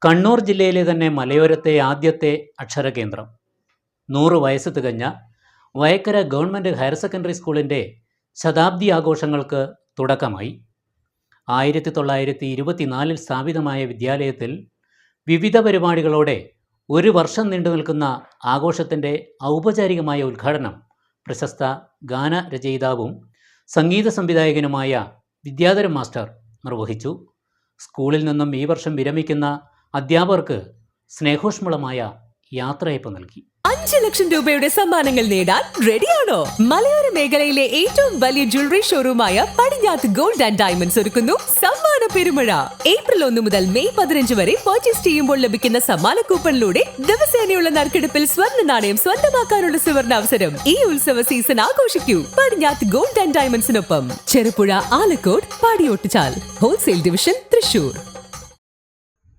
കണ്ണൂർ ജില്ലയിലെ തന്നെ മലയോരത്തെ ആദ്യത്തെ അക്ഷരകേന്ദ്രം 100 വയസ്സ് തികഞ്ഞ വയക്കര ഗവൺമെൻറ് ഹയർ സെക്കൻഡറി സ്കൂളിൻ്റെ ശതാബ്ദി ആഘോഷങ്ങൾക്ക് തുടക്കമായി. 1924 സ്ഥാപിതമായ വിദ്യാലയത്തിൽ വിവിധ പരിപാടികളോടെ ഒരു വർഷം നീണ്ടു നിൽക്കുന്ന ആഘോഷത്തിൻ്റെ ഔപചാരികമായ ഉദ്ഘാടനം പ്രശസ്ത ഗാനരചയിതാവും സംഗീത സംവിധായകനുമായ വിദ്യാധരൻ മാസ്റ്റർ നിർവഹിച്ചു. സ്കൂളിൽ നിന്നും ഈ വർഷം വിരമിക്കുന്ന അധ്യാപകർക്ക് സ്നേഹോഷ്മളമായ യാത്രയയപ്പ് നൽകി. 5 ലക്ഷം രൂപയുടെ സമ്മാനങ്ങൾ നേടാൻ റെഡിയാണോ? മലയോര മേഖലയിലെ ഏറ്റവും വലിയ ജ്വല്ലറി ഷോറൂമായ പടിഞ്ഞാത്ത് ഗോൾഡ് ആൻഡ് ഡയമണ്ട്സ് ഒരുക്കുന്നു സമ്മാന പെരുമഴ. ഏപ്രിൽ 1 മുതൽ മെയ് 15 വരെ പർച്ചേസ് ചെയ്യുമ്പോൾ ലഭിക്കുന്ന സമ്മാന കൂപ്പണിലൂടെ ദിവസേനയുള്ള നറുക്കെടുപ്പിൽ സ്വർണ്ണ നാണയം സ്വന്തമാക്കാനുള്ള സുവർണാവസരം. ഈ ഉത്സവ സീസൺ ആഘോഷിക്കൂ പടിഞ്ഞാത്ത് ഗോൾഡ് ആൻഡ് ഡയമണ്ട്സിനൊപ്പം. Cherupuzha, Alakode, Padiyottuchal, wholesale division, Thrissur.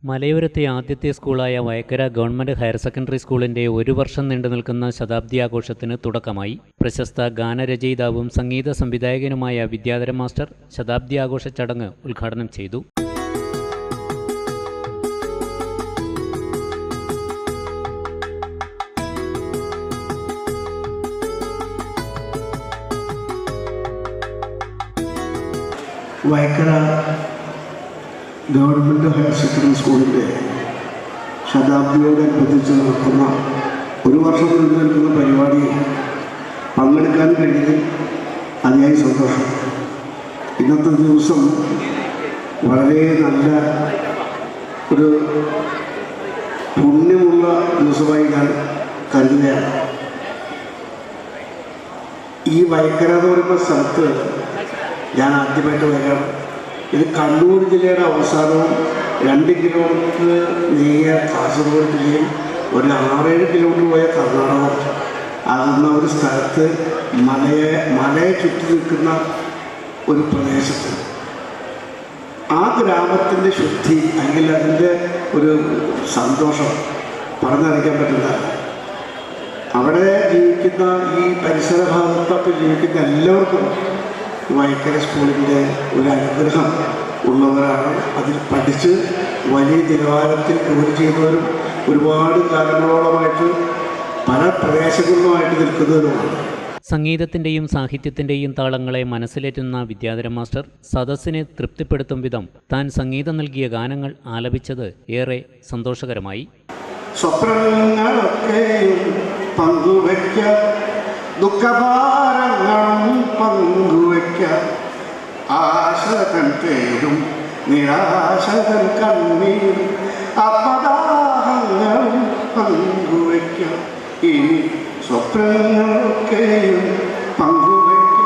മലയോരത്തെ ആദ്യത്തെ സ്കൂളായ വയക്കര ഗവൺമെൻറ് ഹയർ സെക്കൻഡറി സ്കൂളിൻ്റെ ഒരു വർഷം നീണ്ടു നിൽക്കുന്ന ശതാബ്ദി ആഘോഷത്തിന് തുടക്കമായി. പ്രശസ്ത ഗാനരചയിതാവും സംഗീത സംവിധായകനുമായ വിദ്യാധരൻ മാസ്റ്റർ ശതാബ്ദി ആഘോഷ ചടങ്ങ് ഉദ്ഘാടനം ചെയ്തു. വയക്കര ഗവൺമെൻറ് ഹയർ സെക്കൻഡറി സ്കൂളിൻ്റെ ശതാബ്ദിയോടനുബന്ധിച്ച് നടക്കുന്ന ഒരു വർഷം നീണ്ടു നിൽക്കുന്ന പരിപാടി പങ്കെടുക്കാൻ കഴിഞ്ഞതിൽ അതിയായി സന്തോഷം. ഇന്നത്തെ ദിവസം വളരെ നല്ല ഒരു പുണ്യമുള്ള ദിവസമായി ഞാൻ കരുതുകയാണ്. ഈ വയക്കര എന്ന് പറയുന്ന സ്ഥലത്ത് ഞാൻ ആദ്യമായിട്ട് വരികയാണ്. ഇത് കണ്ണൂർ ജില്ലയുടെ അവസാനവും 2 കിലോമീറ്റർ നീങ്ങിയ കാസർഗോഡ് ജില്ലയും ഒരു 6-7 കിലോമീറ്റർ പോയ കർണാടകവും ആകുന്ന ഒരു സ്ഥലത്ത് മലയെ ചുറ്റി നിൽക്കുന്ന ഒരു പ്രദേശത്ത് ആ ഗ്രാമത്തിൻ്റെ ശുദ്ധി അല്ലെങ്കിൽ അതിൻ്റെ ഒരു സന്തോഷം പറഞ്ഞറിയിക്കാൻ പറ്റുന്നതാണ്. അവിടെ ജീവിക്കുന്ന ഈ പരിസര ഭാഗത്തൊക്കെ ജീവിക്കുന്ന എല്ലാവർക്കും വയക്കര സ്കൂളിൻ്റെ ഒരു അനുഗ്രഹം ഉള്ളവരാണ്. അതിൽ പഠിച്ച് വലിയ നിലവാരത്തിൽ ജോലി ചെയ്യുന്നവരും ഒരുപാട് കാലങ്ങളോളമായിട്ട് പല പ്രദേശങ്ങളിലുമായിട്ട് നിൽക്കുന്നവരുമാണ്. സംഗീതത്തിൻ്റെയും സാഹിത്യത്തിൻ്റെയും താളങ്ങളെ മനസ്സിലേറ്റുന്ന വിദ്യാധരൻ മാസ്റ്റർ സദസ്സിനെ തൃപ്തിപ്പെടുത്തും വിധം താൻ സംഗീതം നൽകിയ ഗാനങ്ങൾ ആലപിച്ചത് ഏറെ സന്തോഷകരമായി. സ്വപ്നങ്ങളൊക്കെയും പങ്കുവയ്ക്ക, ദുഃഖഭാരങ്ങളും പങ്കുവയ്ക്ക, ആശതൻ തേരും നിരാശതൻ കണ്ണീർ, അപദാഹങ്ങളും പങ്കുവയ്ക്ക, ഇനി സ്വപ്നങ്ങളൊക്കെയും പങ്കുവയ്ക്ക,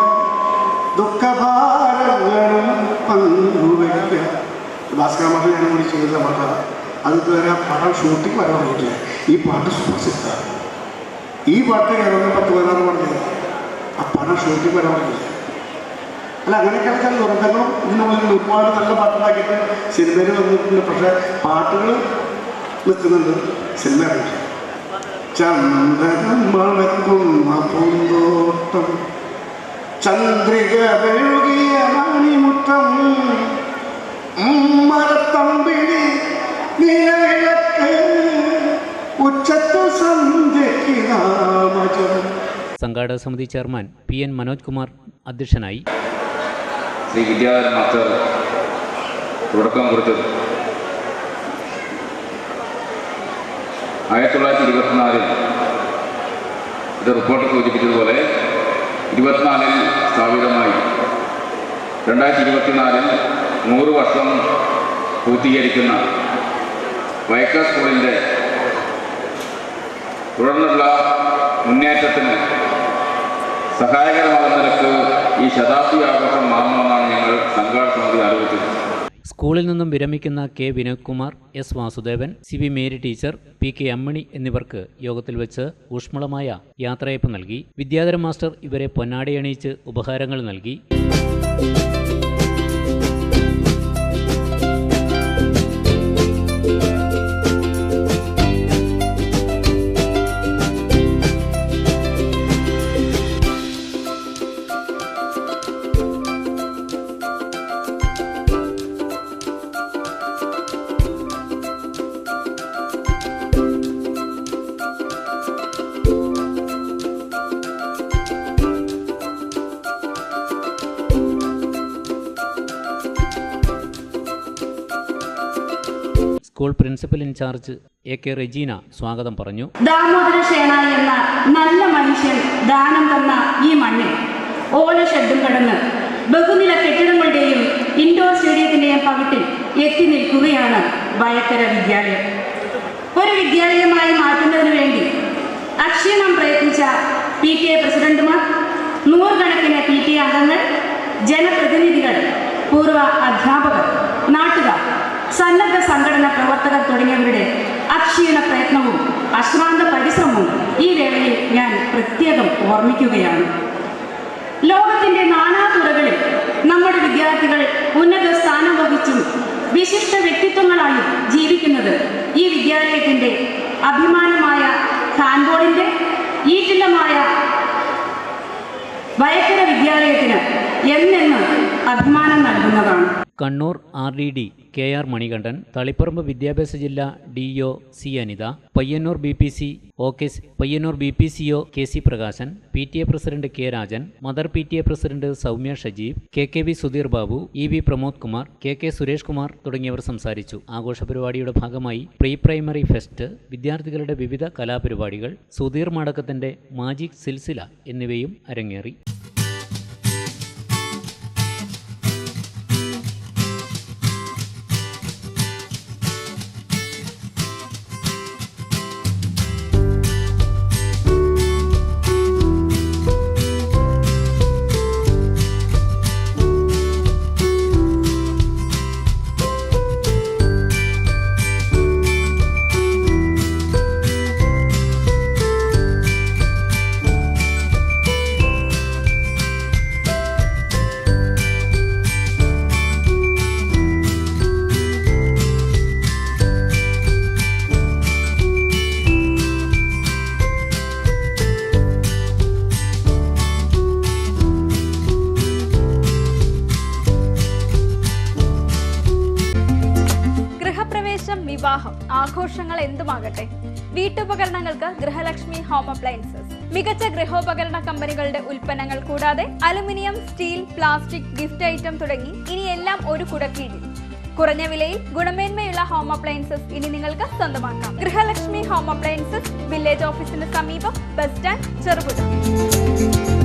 ദുഃഖഭാരങ്ങളും പങ്കുവയ്ക്ക. ഭാസ്കര മാഷ ഞാൻ കൂടി ചെയ്ത പാട്ടാണ്. അതുവരെ പടം ഷൂട്ടിങ് വരാൻ പറ്റില്ല. ഈ പാട്ട് സുപ്രസിദ്ധമാണ്. ഈ പാട്ട് കേരളം 10-16 പറഞ്ഞത് ആ പടം ഷൂട്ടിങ് വരാൻ പറ്റില്ല. അല്ല, അങ്ങനെയൊക്കെ ചില ദുരന്തങ്ങളും ഇതിന് മുന്നിൽ ഒരുപാട് നല്ല പാട്ടുണ്ടാക്കിയിട്ട് സിനിമയിൽ വന്നിട്ടുണ്ട്. പക്ഷേ പാട്ടുകൾ നിൽക്കുന്നുണ്ട്, സിനിമ അറിയില്ല. ചന്ദ്രൻ മണക്കുന്ന പൂന്തോട്ടം, ചന്ദ്രിക വെഴുകിയ മണിമുറ്റം, മരത്തമ്പിളി നിലവിളക്ക്, ഉച്ചത്തു സന്ധ്യയ്ക്ക് നാമജം. സംഘാടക സമിതി ചെയർമാൻ PN മനോജ് കുമാർ അധ്യക്ഷനായി. ശ്രീ വിദ്യാധരൻ മാസ്റ്റർ തുടക്കം കുറിച്ചത് 1924 ഇത് റിപ്പോർട്ട് സൂചിപ്പിച്ചതുപോലെ 24 സ്ഥാപിതമായി 2024 100 വർഷം പൂർത്തീകരിക്കുന്ന വയക്കര സ്കൂളിൻ്റെ തുടർന്നുള്ള മുന്നേറ്റത്തിന് സഹായകരമാകുന്ന നിലക്ക് ഈ ശതാബ്ദി ആഘോഷം മാറണമെന്നാണ് ഞങ്ങൾ സംഘാടക സമിതി ആലോചിച്ചത്. സ്കൂളിൽ നിന്നും വിരമിക്കുന്ന K Vinodkumar, S Vasudevan, CV Mary teacher, PK Ammani എന്നിവർക്ക് യോഗത്തിൽ വെച്ച് ഊഷ്മളമായ യാത്രയയപ്പ് നൽകി. വിദ്യാധരൻ മാസ്റ്റർ ഇവരെ പൊന്നാടിയണിയിച്ച് ഉപഹാരങ്ങൾ നൽകി. School principal in charge AK Regina സ്വാഗതം പറഞ്ഞു. ദാമോദര ഷേണായി എന്ന നല്ല മനുഷ്യൻ ദാനം തന്ന ഈ മണ്ണിൽ ഓല ഷെഡും കടന്ന് ബഹുനില കെട്ടിടങ്ങളുടെയും ഇൻഡോർ സ്റ്റേഡിയത്തിന്റെയും പകിട്ടിൽ എത്തി നിൽക്കുകയാണ് വയക്കര വിദ്യാലയം. ഒരു വിദ്യാലയമായി മാറ്റുന്നതിന് വേണ്ടി അക്ഷീണം പ്രയത്നിച്ച PTA പ്രസിഡന്റുമാർ, നൂറുകണക്കിന് PTA അംഗങ്ങൾ, ജനപ്രതിനിധികൾ, പൂർവ്വ അധ്യാപകർ, നാട്ടുകാർ, സന്നദ്ധ സംഘടനാ പ്രവർത്തകർ തുടങ്ങിയവരുടെ അക്ഷീണ പ്രയത്നവും അശ്രാന്ത പരിശ്രമവും ഈ വേളയിൽ ഞാൻ പ്രത്യേകം ഓർമ്മിക്കുകയാണ്. ലോകത്തിന്റെ നാനാതുറകളിൽ നമ്മുടെ വിദ്യാർത്ഥികൾ ഉന്നത സ്ഥാനം വഹിച്ചും വിശിഷ്ട വ്യക്തിത്വങ്ങളായും ജീവിക്കുന്നത് ഈ വിദ്യാലയത്തിന്റെ അഭിമാനമായ ഹാൻഡ്ബോളിന്റെ ഈറ്റില്ലമായ വയക്കര വിദ്യാലയത്തിന് എന്നെന്നും അഭിമാനം നൽകുന്നതാണ്. കണ്ണൂർ RDD KR മണികണ്ഠൻ, തളിപ്പറമ്പ് വിദ്യാഭ്യാസ ജില്ലാ DO C Anitha, Payyanur BPCO KC Prakashan, PTA president K Rajan, mother PTA president Soumya Shajeeb, KKV Sudheer Babu, EV Pramod Kumar, KK Suresh Kumar തുടങ്ങിയവർ സംസാരിച്ചു. ആഘോഷ പരിപാടിയുടെ ഭാഗമായി പ്രീ പ്രൈമറി ഫെസ്റ്റ്, വിദ്യാർത്ഥികളുടെ വിവിധ കലാപരിപാടികൾ, സുധീർ മാടക്കത്തിന്റെ മാജിക് സിൽസില എന്നിവയും അരങ്ങേറി. വിവാഹം, ആഘോഷങ്ങൾ എന്തുമാകട്ടെ, വീട്ടുപകരണങ്ങൾക്ക് ഗൃഹലക്ഷ്മി ഹോം അപ്ലയൻസസ്. മികച്ച ഗൃഹോപകരണ കമ്പനികളുടെ ഉൽപ്പന്നങ്ങൾ കൂടാതെ aluminium, steel, plastic, gift item തുടങ്ങി ഇനി എല്ലാം ഒരു കുടക്കീഴിൽ. കുറഞ്ഞ വിലയിൽ ഗുണമേന്മയുള്ള ഹോം അപ്ലയൻസസ് ഇനി നിങ്ങൾക്ക് സ്വന്തമാക്കാം. ഗൃഹലക്ഷ്മി ഹോം അപ്ലയൻസസ്, വില്ലേജ് ഓഫീസിന് സമീപം, ബസ് സ്റ്റാൻഡ്, ചെറുപുഴ.